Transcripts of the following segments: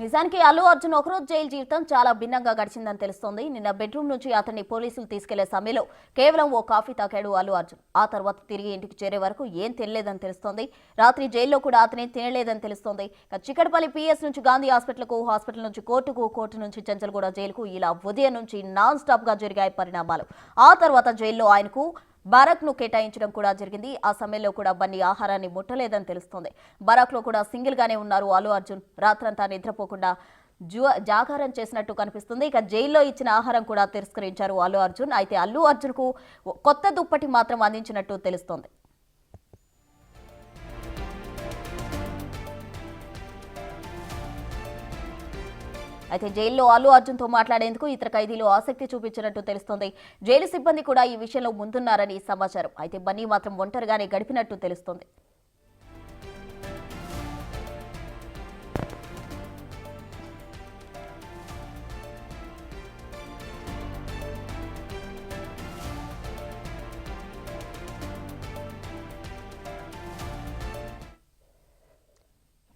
నిజానికి అల్లు అర్జున్ ఒకరోజు జైలు జీవితం చాలా భిన్నంగా గడిచిందని తెలుస్తోంది. నిన్న బెడ్రూమ్ నుంచి అతన్ని పోలీసులు తీసుకెళ్లే సమయంలో కేవలం ఓ కాఫీ తాకాడు అల్లు అర్జున్. ఆ తర్వాత తిరిగి ఇంటికి చేరే వరకు ఏం తెలియలేదని తెలుస్తోంది. రాత్రి జైల్లో కూడా అతనే తినలేదని తెలుస్తోంది. చిక్కడపల్లి పిఎస్ నుంచి గాంధీ హాస్పిటల్కు, హాస్పిటల్ నుంచి కోర్టుకు, కోర్టు నుంచి చెంచల్గూడ జైలుకు ఇలా ఉదయం నుంచి నాన్ స్టాప్ గా జరిగాయి పరిణామాలు. ఆ తర్వాత జైల్లో ఆయనకు బరాక్ ను కేటాయించడం కూడా జరిగింది. ఆ సమయంలో కూడా బన్నీ ఆహారాన్ని ముట్టలేదని తెలుస్తోంది. బరాక్ లో కూడా సింగిల్ గానే ఉన్నారు అల్లు అర్జున్. రాత్రంతా నిద్రపోకుండా జాగారం చేసినట్టు కనిపిస్తుంది. ఇక జైల్లో ఇచ్చిన ఆహారం కూడా తిరస్కరించారు అల్లు అర్జున్. అయితే అల్లు అర్జున్ కు కొత్త దుప్పటి మాత్రం అందించినట్టు తెలుస్తోంది. అయితే జైల్లో అల్లు అర్జున్ తో మాట్లాడేందుకు ఇతర ఖైదీలు ఆసక్తి చూపించినట్టు తెలుస్తోంది. జైలు సిబ్బంది కూడా ఈ విషయంలో ముందున్నారని సమాచారం. అయితే బన్నీ మాత్రం ఒంటరిగానే గడిపినట్టు తెలుస్తోంది.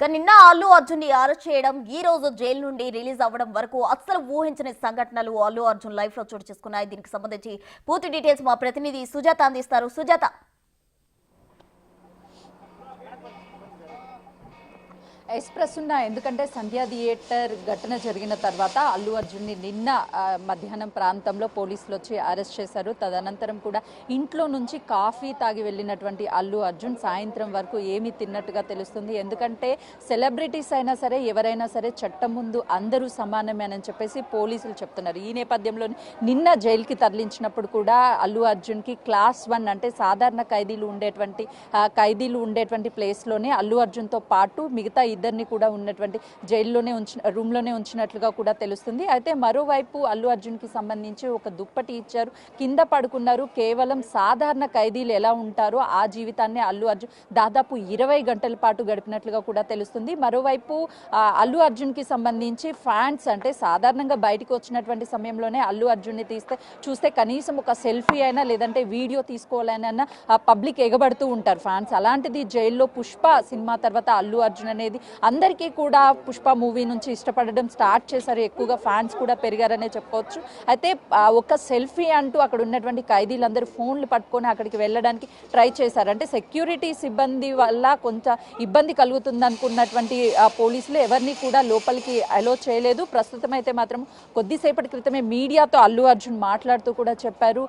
నిన్న అల్లు అర్జున్ ని అరెస్ట్ చేయడం, ఈ రోజు జైలు నుండి రిలీజ్ అవ్వడం వరకు అస్సలు ఊహించని సంఘటనలు అల్లు అర్జున్ లైఫ్ లో చోటు చేసుకున్నాయి. దీనికి సంబంధించి పూర్తి డీటెయిల్స్ మా ప్రతినిధి సుజాత అందిస్తారు. సుజాత, ఎక్స్ప్రెస్ ఉన్నా ఎందుకంటే సంధ్యా థియేటర్ ఘటన జరిగిన తర్వాత అల్లు అర్జున్ని నిన్న మధ్యాహ్నం ప్రాంతంలో పోలీసులు వచ్చి అరెస్ట్ చేశారు. తదనంతరం కూడా ఇంట్లో నుంచి కాఫీ తాగి వెళ్ళినటువంటి అల్లు అర్జున్ సాయంత్రం వరకు ఏమీ తిన్నట్టుగా తెలుస్తుంది. ఎందుకంటే సెలబ్రిటీస్ అయినా సరే, ఎవరైనా సరే చట్టం ముందు అందరూ సమానమేనని చెప్పేసి పోలీసులు చెప్తున్నారు. ఈ నేపథ్యంలో నిన్న జైలుకి తరలించినప్పుడు కూడా అల్లు అర్జున్కి క్లాస్ 1 అంటే సాధారణ ఖైదీలు ఉండేటువంటి ప్లేస్లోనే అల్లు అర్జున్తో పాటు మిగతా ఇద్దరిని కూడా ఉన్నటువంటి జైల్లోనే రూమ్లోనే ఉంచినట్లుగా కూడా తెలుస్తుంది. అయితే మరోవైపు అల్లు అర్జున్కి సంబంధించి ఒక దుప్పటి ఇచ్చారు, కింద పడుకున్నారు. కేవలం సాధారణ ఖైదీలు ఎలా ఉంటారో ఆ జీవితాన్ని అల్లు అర్జున్ దాదాపు 20 గంటల పాటు గడిపినట్లుగా కూడా తెలుస్తుంది. మరోవైపు అల్లు అర్జున్కి సంబంధించి ఫ్యాన్స్ అంటే సాధారణంగా బయటకు వచ్చినటువంటి సమయంలోనే అల్లు అర్జున్ని చూస్తే కనీసం ఒక సెల్ఫీ అయినా లేదంటే వీడియో తీసుకోవాలన్నా పబ్లిక్ ఎగబడుతూ ఉంటారు ఫ్యాన్స్. అలాంటిది జైల్లో పుష్ప సినిమా తర్వాత అల్లు అర్జున్ అనేది అందరికీ కూడా పుష్ప మూవీ నుంచి ఇష్టపడడం స్టార్ట్ చేశారు. ఎక్కువగా ఫ్యాన్స్ కూడా పెరిగారనే చెప్పుకోవచ్చు. అయితే ఒక సెల్ఫీ అంటూ అక్కడ ఉన్నటువంటి ఖైదీలందరూ ఫోన్లు పట్టుకొని అక్కడికి వెళ్ళడానికి ట్రై చేశారు. అంటే సెక్యూరిటీ సిబ్బంది వల్ల కొంత ఇబ్బంది కలుగుతుంది అనుకున్నటువంటి పోలీసులు ఎవరిని కూడా లోపలికి అలో చేయలేదు. ప్రస్తుతం అయితే మాత్రం కొద్దిసేపటి క్రితమే మీడియాతో అల్లు అర్జున్ మాట్లాడుతూ కూడా చెప్పారు,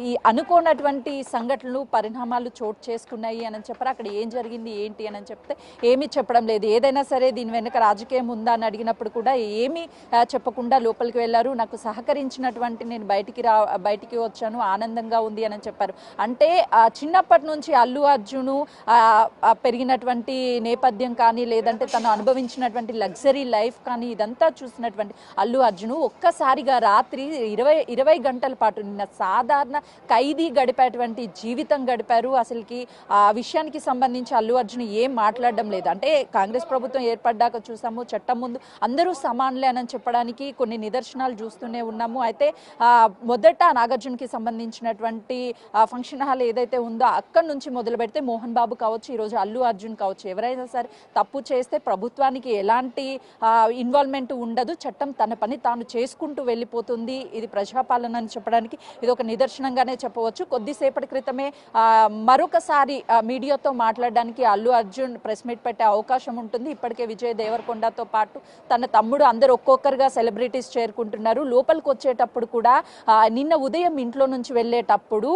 ఈ అనుకోనటువంటి సంఘటనలు పరిణామాలు చోటు చేసుకున్నాయి అని చెప్పారు. అక్కడ ఏం జరిగింది ఏంటి అని చెప్తే ఏమీ చెప్పడం లేదు. ఏదైనా సరే దీని వెనుక రాజకీయం ఉందా అని అడిగినప్పుడు కూడా ఏమీ చెప్పకుండా లోపలికి వెళ్ళారు. నాకు సహకరించినటువంటి నేను బయటికి వచ్చాను, ఆనందంగా ఉంది అని చెప్పారు. అంటే చిన్నప్పటి నుంచి అల్లు అర్జున్ పెరిగినటువంటి నేపథ్యం కానీ లేదంటే తను అనుభవించినటువంటి లగ్జరీ లైఫ్ కానీ ఇదంతా చూసినటువంటి అల్లు అర్జున్ ఒక్కసారిగా రాత్రి 20 గంటల పాటు నిన్న సాధారణ ఖైదీ గడిపేటువంటి జీవితం గడిపారు. అసలుకి ఆ విషయానికి సంబంధించి అల్లు అర్జున్ ఏం మాట్లాడడం లేదు. అంటే కాంగ్రెస్ ప్రభుత్వం ఏర్పడ్డాక చూసాము, చట్టం ముందు అందరూ సమానులే అని చెప్పడానికి కొన్ని నిదర్శనాలు చూస్తూనే ఉన్నాము. అయితే మొదట నాగార్జునకి సంబంధించినటువంటి ఫంక్షన్ హాల్ ఏదైతే ఉందో అక్కడి నుంచి మొదలు పెడితే మోహన్ బాబు కావచ్చు, ఈరోజు అల్లు అర్జున్ కావచ్చు, ఎవరైనా సరే తప్పు చేస్తే ప్రభుత్వానికి ఎలాంటి ఇన్వాల్వ్మెంట్ ఉండదు, చట్టం తన పని తాను చేసుకుంటూ వెళ్ళిపోతుంది. ఇది ప్రజాపాలన అని చెప్పడానికి ఇది ఒక నిదర్శనంగానే చెప్పవచ్చు. కొద్దిసేపటి క్రితమే మరొకసారి మీడియాతో మాట్లాడడానికి అల్లు అర్జున్ ప్రెస్ మీట్ పెట్టే అవకాశం ఉంటుంది. ఇప్పటికే విజయ్ దేవరకొండతో పాటు తన తమ్ముడు అందరూ ఒక్కొక్కరుగా సెలబ్రిటీస్ చేరుకుంటున్నారు. లోపలికి వచ్చేటప్పుడు కూడా నిన్న ఉదయం ఇంట్లో నుంచి వెళ్ళేటప్పుడు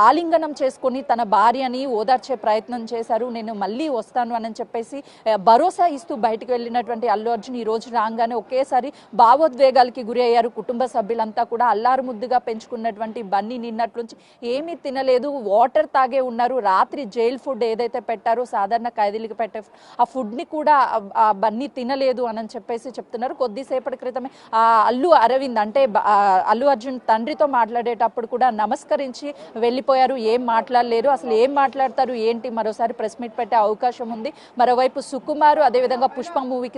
ఆలింగనం చేసుకొని తన భార్యని ఓదార్చే ప్రయత్నం చేశారు. నేను మళ్ళీ వస్తాను అని చెప్పేసి భరోసా ఇస్తూ బయటకు వెళ్ళినటువంటి అల్లు అర్జున్ ఈ రోజు రాగానే ఒకేసారి భావోద్వేగాలకి గురి అయ్యారు. కుటుంబ సభ్యులంతా కూడా అల్లారు ముద్దుగా పెంచుకున్నటువంటి బన్నీ నిన్నటి నుంచి ఏమీ తినలేదు, వాటర్ తాగే ఉన్నారు. రాత్రి జైల్ ఫుడ్ ఏదైతే పెట్టారో సాధారణ ఖైదీలకు పెట్టే ఆ ఫుడ్ని కూడా బన్నీ తినలేదు అని చెప్పేసి చెప్తున్నారు. కొద్దిసేపటి క్రితమే అల్లు అరవింద్ అంటే అల్లు అర్జున్ తండ్రితో మాట్లాడేటప్పుడు కూడా నమస్కరించి వెళ్ళిపోయారు. ఏం మాట్లాడలేరు, అసలు ఏం మాట్లాడతారు ఏంటి, మరోసారి ప్రెస్ మీట్ పెట్టే అవకాశం ఉంది. మరోవైపు సుకుమారు అదేవిధంగా పుష్ప మూవీకి